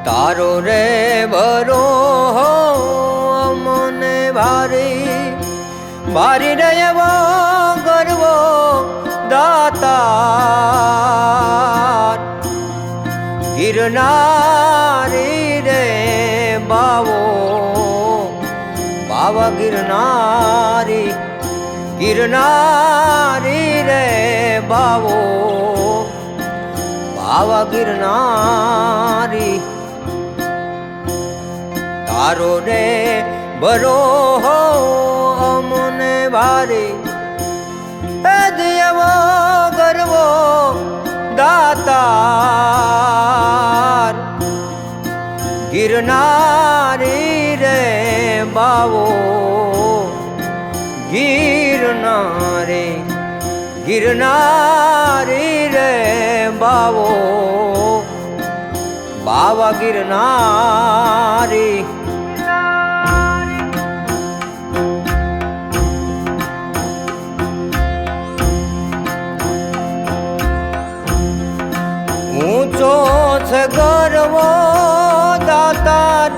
તારો રે ભરો મને ભારી ભારી રે એવો ગરવો દાતાર ગિરનારી રે બાવો બાવા ગિરનારી ગિરનારી રે બાવો બાવા ગિરનારી તારો રે બરો મને ભારી દેવો ગરવો દાતાર ગિરનારી રે બાવો ગિરનારી ગિરનારી રે બાવો બાવા ગિરનારી ઊંચો છે ગરવો દાતાર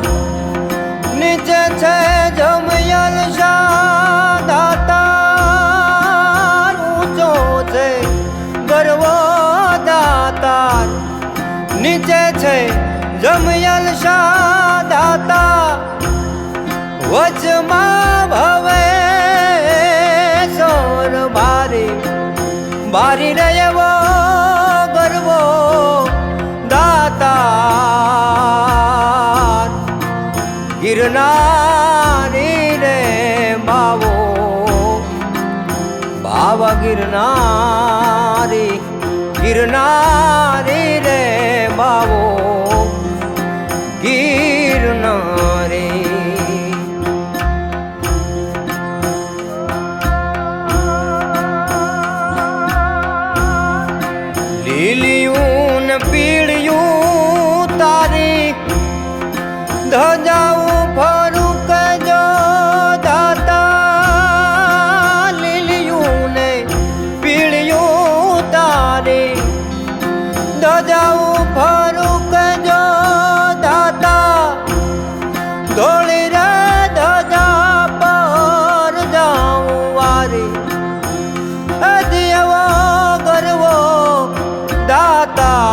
નીચે છે જમયલ શાહ દાતાર ઊંચો છે ગરવો દાતાર નીચે છે જમયલ શાહ દાતા વચમાં ભવે સોર ભારી ભારી રહ્યો ગરવો દાતાર ગિરનારી રે બાવો બાવા ગિરનારી ગિરનારી રે બાવો ગિરનારી લીલિયું ને પીળિયું તારી ધજાવું ફરું કજો દાતા લીલિયું ને પીળિયું તારી ધજાવું ફરું કજો દાતા ધોળી રે ધજા પર જાઉં વારી દેવો ગરવો દાતાર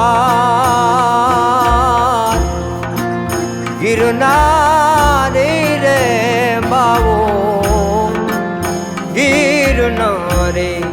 ગિરનારી રે બાવો ગિરનારી